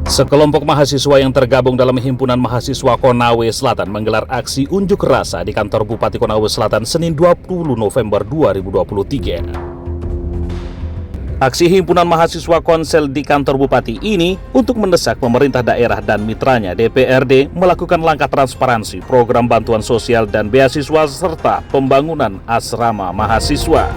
Sekelompok mahasiswa yang tergabung dalam Himpunan Mahasiswa Konawe Selatan menggelar aksi unjuk rasa di kantor Bupati Konawe Selatan Senin 20 November 2023. Aksi Himpunan Mahasiswa Konsel di kantor Bupati ini untuk mendesak pemerintah daerah dan mitranya DPRD melakukan langkah transparansi program bantuan sosial dan beasiswa serta pembangunan asrama mahasiswa.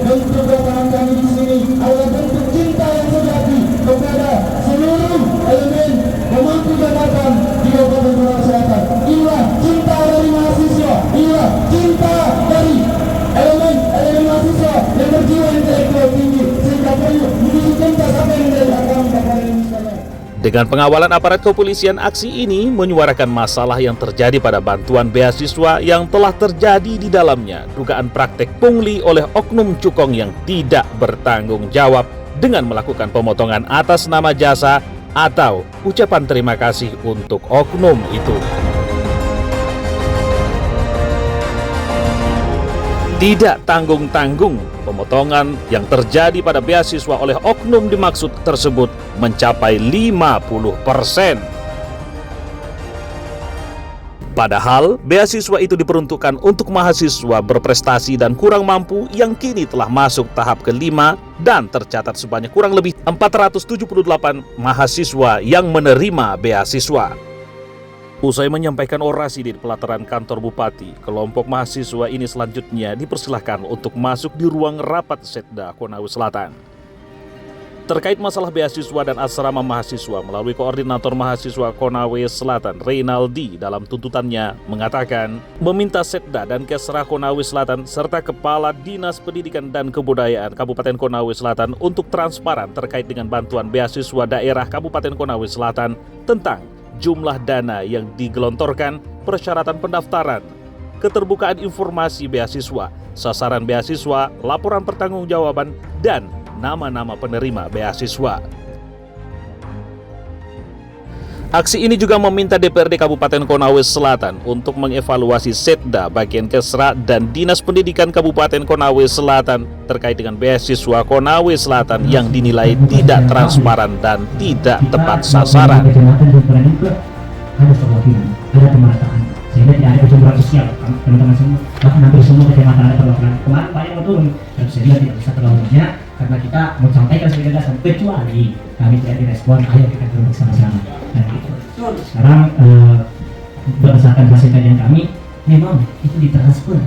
Bentuk kedatangan kami di sini adalah bentuk cinta yang sejati kepada seluruh elemen pemangku jabatan di Kabupaten Konawe Selatan. Inilah cinta dari mahasiswa, inilah cinta dari elemen mahasiswa yang berjiwa intelektual tinggi sehingga perlu menuju cinta sampai menjadi agama kepada Indonesia. Dengan pengawalan aparat kepolisian, aksi ini menyuarakan masalah yang terjadi pada bantuan beasiswa yang telah terjadi di dalamnya dugaan praktek pungli oleh oknum cukong yang tidak bertanggung jawab dengan melakukan pemotongan atas nama jasa atau ucapan terima kasih untuk oknum itu. Tidak tanggung-tanggung, pemotongan yang terjadi pada beasiswa oleh oknum dimaksud tersebut mencapai 50%. Padahal beasiswa itu diperuntukkan untuk mahasiswa berprestasi dan kurang mampu yang kini telah masuk tahap kelima dan tercatat sebanyak kurang lebih 478 mahasiswa yang menerima beasiswa. Usai menyampaikan orasi di pelataran kantor Bupati, kelompok mahasiswa ini selanjutnya dipersilahkan untuk masuk di ruang rapat Setda Konawe Selatan. Terkait masalah beasiswa dan asrama mahasiswa, melalui koordinator mahasiswa Konawe Selatan, Reynaldi, dalam tuntutannya mengatakan meminta Setda dan Kesra Konawe Selatan serta Kepala Dinas Pendidikan dan Kebudayaan Kabupaten Konawe Selatan untuk transparan terkait dengan bantuan beasiswa daerah Kabupaten Konawe Selatan tentang jumlah dana yang digelontorkan, persyaratan pendaftaran, keterbukaan informasi beasiswa, sasaran beasiswa, laporan pertanggungjawaban, dan nama-nama penerima beasiswa. Aksi ini juga meminta DPRD Kabupaten Konawe Selatan untuk mengevaluasi Setda bagian Kesra dan Dinas Pendidikan Kabupaten Konawe Selatan terkait dengan beasiswa Konawe Selatan yang dinilai tidak transparan dan tidak tepat sasaran. Ada perwakilan, ada pemerataan, sehingga tidak ada kecemburuan sosial, teman-teman semua. Bahkan hampir semua kecamatan ada perwakilan. Kemarin banyak yang turun, dan saya bilang tidak bisa terlalu banyak karena kita mau sampaikan sebagai dasar, kecuali kami tidak direspon, ayo kita duduk bersama-sama. Dan itu. Sekarang berdasarkan hasil kajian kami, memang itu ditransfer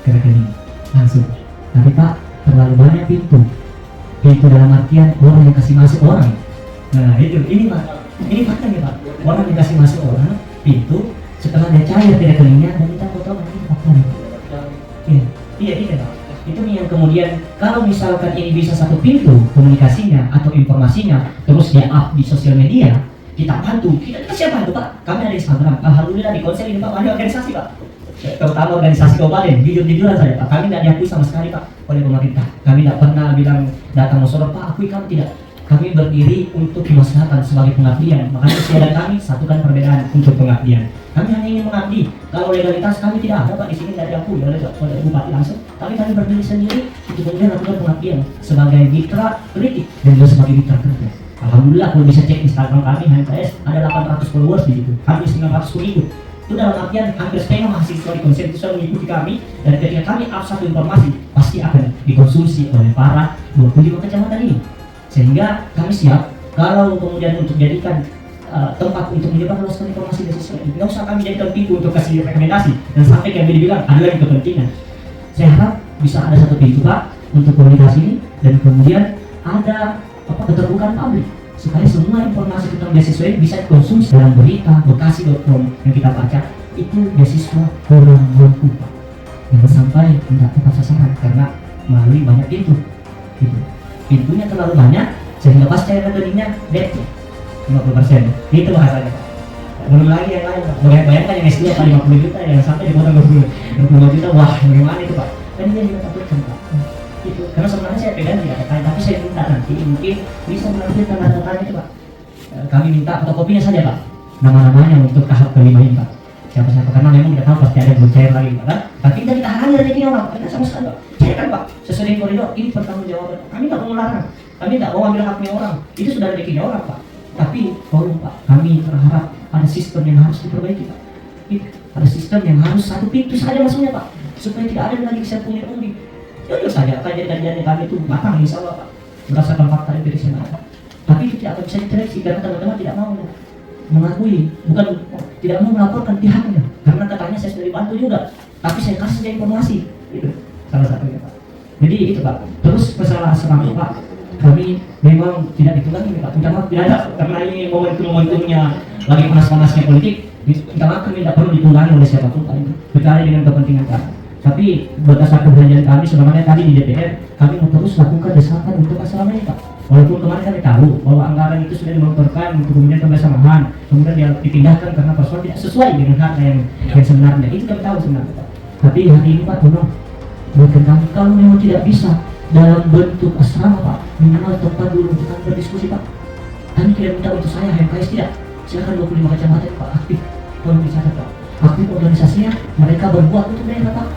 ke rekening langsung. Tapi Pak, terlalu banyak pintu dalam artian orang yang kasih masuk orang. Nah itu, ini Pak, ini faktanya Pak. Orang yang kasih masuk orang pintu setelah dia cair ke rekeningnya dan kita potongan itu faktanya. Iya Pak. Itu yang kemudian kalau misalkan ini bisa satu pintu komunikasinya atau informasinya terus dia up di sosial media, kita bantu. Kita siapa itu Pak? Kami ada Instagram. Alhamdulillah di Konsel ini Pak ada organisasi Pak. Terutama organisasi kabupaten, jujur-jujuran saja Pak. Kami tidak diakui sama sekali Pak oleh pemerintah. Kami tidak pernah bilang datang musyawarah Pak akui kami tidak. Kami berdiri untuk kemaslahatan sebagai pengabdian. Makanya usia dan kami satukan perbedaan untuk pengabdian. Kami hanya ingin mengabdi. Kalau legalitas kami tidak ada Pak di sini, tidak diakui oleh Bupati langsung. Tapi kami berdiri sendiri untuk kemudian lakukan pengabdian sebagai mitra politik dan juga sebagai mitra kerja. Alhamdulillah kalau bisa cek Instagram kami HMKS ada 800 followers di situ, hampir 900 pengikut. Itu dalam artian hampir setengah mahasiswa di Konsel itu sudah mengikuti kami, dan ketika kami up satu informasi pasti akan dikonsumsi oleh para 25 kecamatan ini. Sehingga kami siap kalau kemudian untuk jadikan tempat untuk menyebarluaskan informasi beasiswa ini. Nggak usah kami jadikan pintu untuk kasih rekomendasi dan sampai kami dibilang ada lagi kepentingan. Saya harap bisa ada satu pintu Pak untuk komunikasi ini dan kemudian ada keterbukaan publik supaya semua informasi tentang beasiswa ini bisa dikonsumsi dalam berita bekasi.com yang kita baca itu beasiswa kurang mampu Pak yang sampai tidak tepat sasaran karena melalui banyak pintu gitu. Pintunya terlalu banyak sehingga pas cair rekeningnya dead 50%. Itu bahasanya Pak. Belum lagi yang lain Pak. Bayangkan yang S2 Pak 50 juta yang sampai dipotong 25 juta. Wah bagaimana itu Pak. Dan ini yang kita takutkan Pak. Itu karena sebenarnya saya pegang tidak terkait, tapi saya minta nanti mungkin bisa melalui tanda-tanda itu Pak. Kami minta fotokopinya saja Pak, nama-namanya untuk tahap kelima ini Pak. siapa-siapa, karena memang kita tahu pasti ada yang cair lagi Pak kan. Tapi kita halangi rezeki orang karena sama sekali Pak. Saya kan Pak sesuai koridor ini pertanggungjawaban. Kami nggak mau melarang, kami nggak mau ambil haknya orang, itu sudah rezekinya orang Pak. Tapi tolong Pak, kami berharap ada sistem yang harus diperbaiki Pak. Ada sistem yang harus satu pintu saja masuknya Pak, supaya tidak ada lagi saya punya undi. Jujur saja kajian-kajian kami itu matang insya Allah Pak, berdasarkan fakta empiris yang ada. Tapi itu tidak akan bisa ditereksi karena teman-teman tidak mau mengakui, bukan tidak mau melaporkan pihaknya, karena katanya saya sudah dibantu juga, tapi saya kasih saja informasi, itu salah satunya Pak. Jadi itu Pak. Terus masalah serang Pak, kami memang tidak ditulangi Pak, minta maaf tidak ada, karena ini momentumnya lagi panas-panasnya politik. Minta maaf kami tidak perlu ditunggangi oleh siapapun Pak, berkali dengan kepentingan kami. Tapi berdasarkan perjanjian kami sebenarnya tadi di DPR, kami mau terus lakukan desakan untuk masalah ini Pak. Walaupun kemarin kami tahu bahwa anggaran itu sudah digelontorkan untuk kemudian pembebasan, kemudian dia dipindahkan karena persoalan tidak sesuai dengan harga yang sebenarnya. Itu kami tahu sebenarnya Pak. Tapi hari ini Pak, tolong buatkan kami, kalau memang tidak bisa dalam bentuk asrama Pak, minimal tempat dulu untuk kami berdiskusi Pak. Kami tidak minta untuk saya HMKS tidak. Silakan 25 kecamatan Pak aktif, tolong dicatat Pak. Aktif organisasinya, mereka berbuat untuk daerah Pak.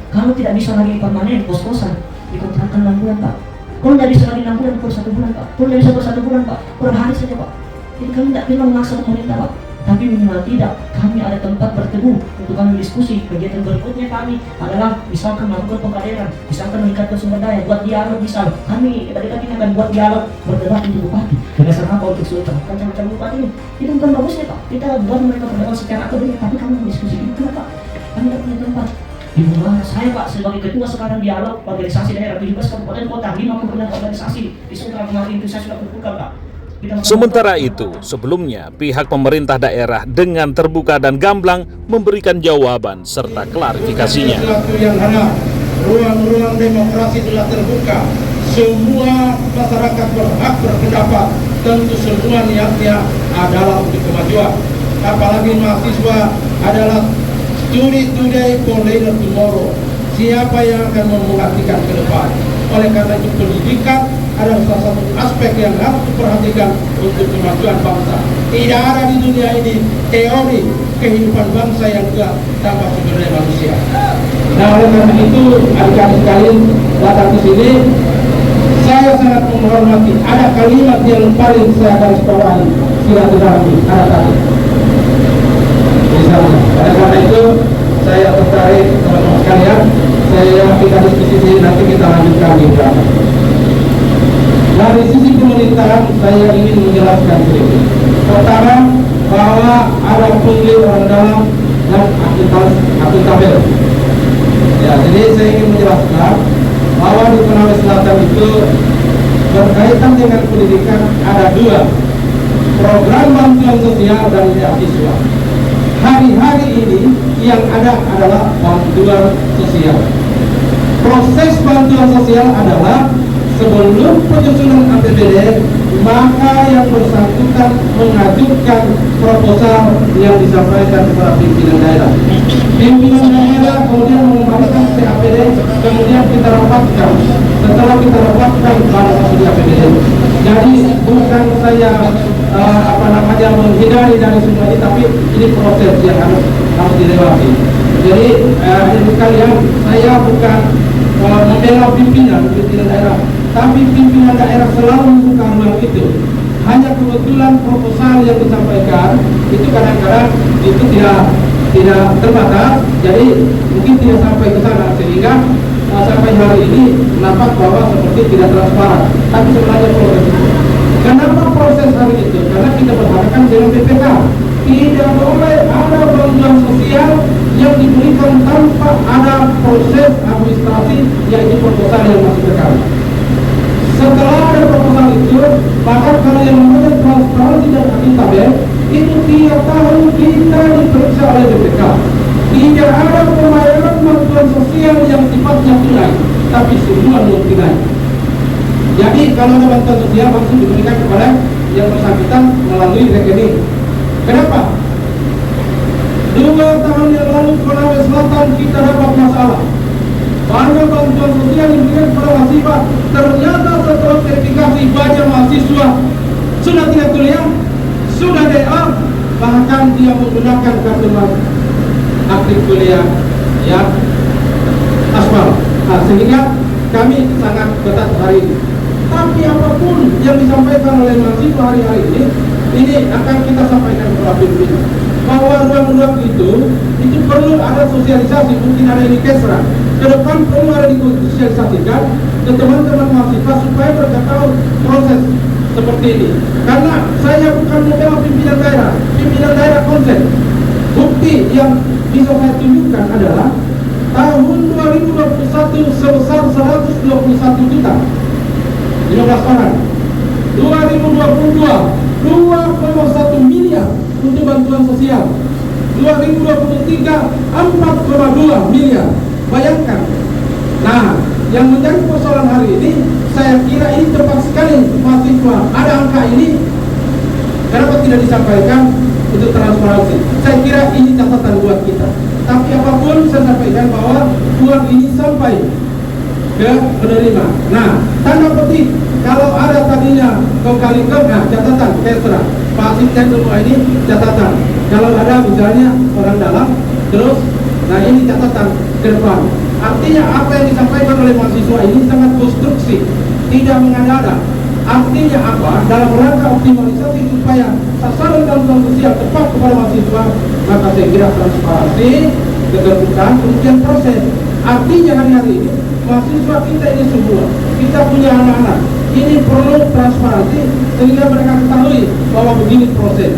Kalau tidak bisa lagi permanen, kos-kosan, dikontrakkan 6 bulan Pak. Kalau tidak bisa lagi 6 bulan, per 1 bulan Pak. Kalau tidak bisa per 1 bulan Pak, per hari saja Pak. Jadi kami tidak memang memaksa pemerintah Pak. Tapi minimal tidak, kami ada tempat bertemu untuk kami diskusi. Kegiatan berikutnya kami adalah misalkan melakukan pengkaderan, misalkan meningkatkan sumber daya, buat dialog misal. Kami tadi akan buat dialog berdebat untuk bupati. Berdasarkan apa untuk seluruh macam-macam bupati ini? Itu bukan bagusnya Pak. Kita buat mereka berdebat secara akademik, tapi kami diskusi itu kenapa? Kami tidak punya tempat. Di rumah saya Pak sebagai ketua sekarang dialog organisasi daerah 17 kabupaten kota, 5 kemudian organisasi di Sultra kemarin itu saya sudah berbuka Pak. Sementara itu, sebelumnya pihak pemerintah daerah dengan terbuka dan gamblang memberikan jawaban serta klarifikasinya. Sesuatu yang halal, ruang-ruang demokrasi telah terbuka. Semua masyarakat berhak berpendapat. Tentu semua niatnya adalah untuk kemajuan. Apalagi mahasiswa adalah study today for later tomorrow. Siapa yang akan memperhatikan ke depan? Oleh karena itu pendidikan adalah salah satu aspek yang harus diperhatikan untuk kemajuan bangsa. Tidak ada di dunia ini teori kehidupan bangsa yang juga tanpa sumber daya manusia. Nah, oleh karena itu adik-adik sekalian datang ke sini, saya sangat menghormati. Ada kalimat yang paling saya garis bawahi, silaturahmi, ada tadi. Misalnya, oleh karena itu saya tertarik teman-teman sekalian, kita diskusi sini, nanti kita lanjutkan di belakang. Dari sisi pemerintahan saya ingin menjelaskan sedikit. Pertama, bahwa ada pungli orang dalam dan akuntabel. Ya, jadi saya ingin menjelaskan bahwa di Konawe Selatan itu berkaitan dengan pendidikan ada 2, program bantuan sosial dan beasiswa. Hari-hari ini yang ada adalah bantuan sosial. Proses bantuan sosial adalah sebelum penyusunan APBD, maka yang bersangkutan mengajukan proposal yang disampaikan kepada pimpinan daerah. Pimpinan daerah kemudian mengembalikan APBD, kemudian kita rapatkan. Setelah kita rapatkan, baru masuk di APBD. Jadi bukan saya menghindari dari semua ini, tapi ini proses yang harus dilewati. Jadi ini kalian, saya bukan membela pimpinan daerah, tapi pimpinan daerah selalu membuka ruang itu. Hanya kebetulan proposal yang disampaikan itu kadang-kadang itu tidak terbatas, jadi mungkin tidak sampai ke sana, sehingga sampai hari ini nampak bahwa seperti tidak transparan. Tapi sebenarnya proses itu. Kenapa proses hari itu? Karena kita berhadapan dengan PPK. Tidak boleh ada bantuan sosial yang diberikan tanpa ada proses administrasi, yaitu proposal yang masuk ke kami. Setelah ada proposal itu, maka kalau yang namanya transparansi dan akuntabel itu tiap tahun kita diperiksa oleh BPK. Tidak ada pembayaran bantuan sosial yang sifatnya tunai, tapi semua non tunai. Jadi kalau ada bantuan sosial langsung diberikan kepada yang bersangkutan melalui rekening. Kenapa? 2 tahun yang lalu Konawe Selatan kita dapat masalah. Banyak bantuan sosial yang diberikan kepada mahasiswa. Ternyata setelah verifikasi banyak mahasiswa sudah tidak kuliah, sudah DA, bahkan dia menggunakan kartu aktif kuliah yang aspal. Nah, sehingga kami sangat ketat hari ini. Tapi apapun yang disampaikan oleh mahasiswa hari-hari ini akan kita sampaikan kepada pimpinan. Bahwa ruang-ruang itu perlu ada sosialisasi, mungkin ada di Kesra. Ke depan perlu ada disosialisasikan ke teman-teman mahasiswa supaya mereka tahu proses seperti ini. Karena saya bukan membela pimpinan daerah konsen. Bukti yang bisa saya tunjukkan adalah tahun 2021 sebesar 121 juta 15 orang. 2022 2,1 miliar untuk bantuan sosial. 2023 4,2 miliar. Bayangkan. Nah, yang menjadi persoalan hari ini, saya kira ini tepat sekali mahasiswa. Ada angka ini, kenapa tidak disampaikan untuk transparansi? Saya kira ini catatan buat kita. Tapi apapun saya sampaikan bahwa uang ini sampai ke penerima. Nah, tanda petik kalau ada tadinya kongkali catatan Kesra, Pak Asisten semua ini catatan. Kalau ada misalnya orang dalam, terus, nah ini catatan ke depan. Artinya apa yang disampaikan oleh mahasiswa ini sangat konstruksi, tidak mengada-ada. Artinya apa? Dalam rangka optimalisasi supaya sasaran bantuan sosial tepat kepada mahasiswa, maka saya kira transparansi, keterbukaan, kemudian proses. Artinya hari-hari ini mahasiswa kita ini semua, kita punya anak-anak, ini perlu transparansi sehingga mereka ketahui bahwa begini proses.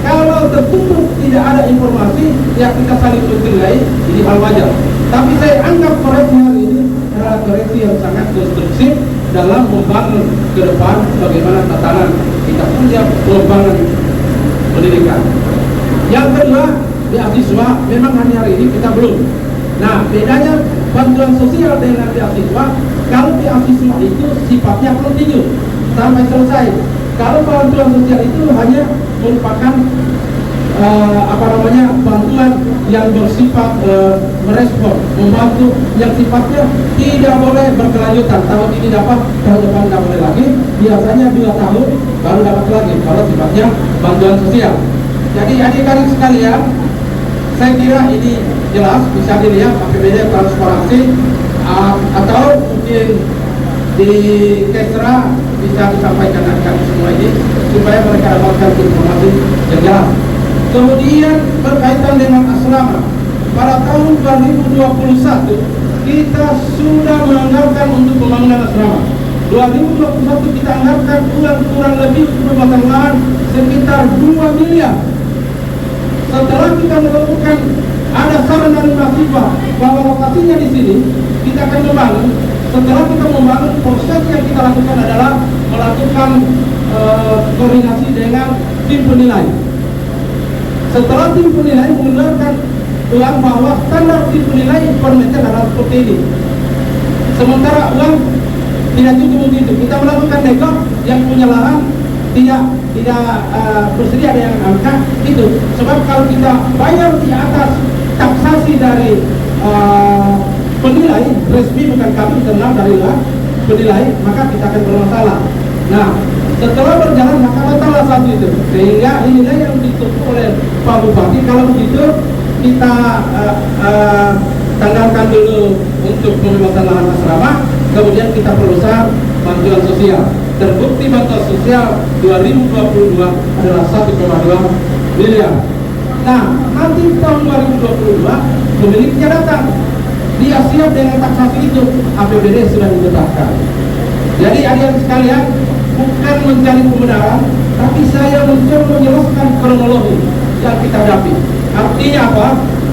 Kalau tertutup tidak ada informasi, ya kita saling menilai, ini hal wajar. Tapi saya anggap koreksi hari ini adalah koreksi yang sangat konstruktif dalam membangun ke depan bagaimana tatanan kita punya pengembangan pendidikan. Yang kedua, beasiswa memang hari ini kita belum. Nah, bedanya bantuan sosial dengan beasiswa, kalau beasiswa itu sifatnya kontinu sampai selesai. Kalau bantuan sosial itu hanya merupakan bantuan yang bersifat merespon, membantu yang sifatnya tidak boleh berkelanjutan. Tahun ini dapat, tahun depan tidak boleh lagi. Biasanya 2 tahun baru dapat lagi kalau sifatnya bantuan sosial. Jadi adik-adik sekalian, saya kira ini jelas bisa dilihat APBD transparansi, atau mungkin di Kesra bisa disampaikan akan semua ini supaya mereka dapatkan informasi yang jelas. Kemudian berkaitan dengan asrama, pada tahun 2021 kita sudah menganggarkan untuk pembangunan asrama. 2021 kita anggarkan uang kurang lebih pembuatan lahan sekitar 2 miliar. Setelah kita menemukan ada saran dari mahasiswa bahwa lokasinya di sini, kita akan membangun. Setelah kita membangun, proses yang kita lakukan adalah melakukan koordinasi dengan tim penilai. Setelah tim penilai mengeluarkan uang bahwa standar tim penilai per meter adalah seperti ini. Sementara uang tidak cukup begitu. Kita melakukan nego yang punya lahan tidak bersedia dengan angka itu. Sebab kalau kita bayar di atas taksasi dari penilai resmi, bukan kami internal dari penilai, maka kita akan bermasalah. Nah, setelah berjalan maka batallah satu itu, sehingga inilah yang ditutup oleh Pak Bupati. Kalau begitu kita tanggalkan dulu untuk pembebasan lahan asrama, kemudian kita perluas bantuan sosial. Terbukti bantuan sosial 2022 adalah 1,2 miliar. Nah, nanti tahun 2022 pemiliknya datang, dia siap dengan taksasi itu, APBD sudah ditetapkan. Jadi adik-adik sekalian, bukan mencari pembenaran, tapi saya mencoba menjelaskan kronologi yang kita hadapi. Artinya apa?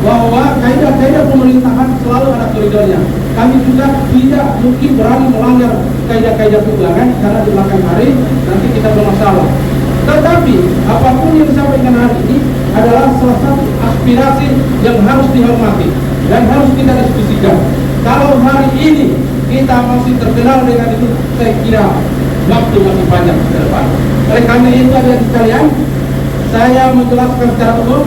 Bahwa kaidah-kaidah pemerintahan selalu ada koridornya. Kami juga tidak mungkin berani melanggar kaidah-kaidah keuangan, karena di belakang hari nanti kita bermasalah. Tetapi apapun yang disampaikan hari ini adalah salah satu aspirasi yang harus dihormati dan harus kita diskusikan. Kalau hari ini kita masih terkenal dengan itu, saya kira waktu masih panjang ke depan. Oleh karena itu adik-adik sekalian, saya menjelaskan secara umum.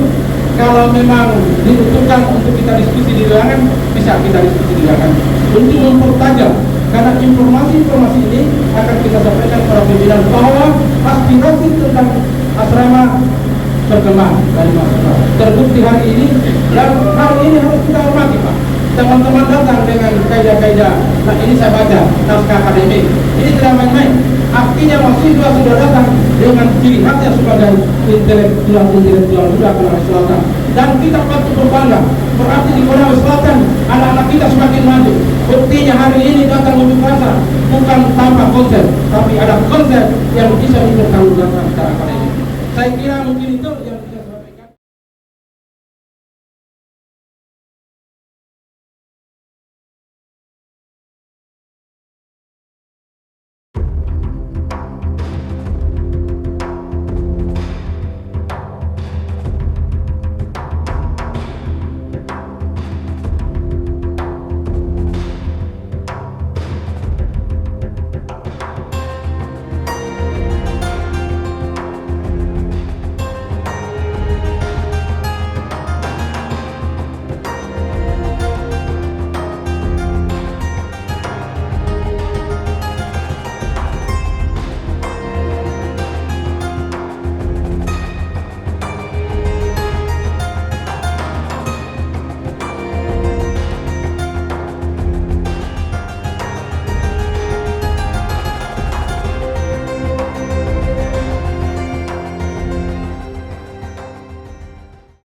Kalau memang dibutuhkan untuk kita diskusi di ruangan, bisa kita diskusi di ruangan untuk mempertajam, karena informasi-informasi ini akan kita sampaikan kepada pimpinan bahwa aspirasi tentang asrama berkembang dari mahasiswa. Terbukti hari ini, dan hari ini harus kita hormati, Pak. Teman-teman datang dengan kaidah-kaidah. Nah, ini saya baca naskah akademik. Ini tidak main-main. Artinya mahasiswa sudah datang dengan ciri khasnya sebagai intelektual juga Konawe Selatan. Dan kita patut berbangga. Berarti di Konawe Selatan anak-anak kita semakin maju. Buktinya hari ini datang unjuk rasa bukan tanpa konsep, tapi ada konsep yang bisa dipertanggungjawabkan secara akademik. Saya kira mungkin itu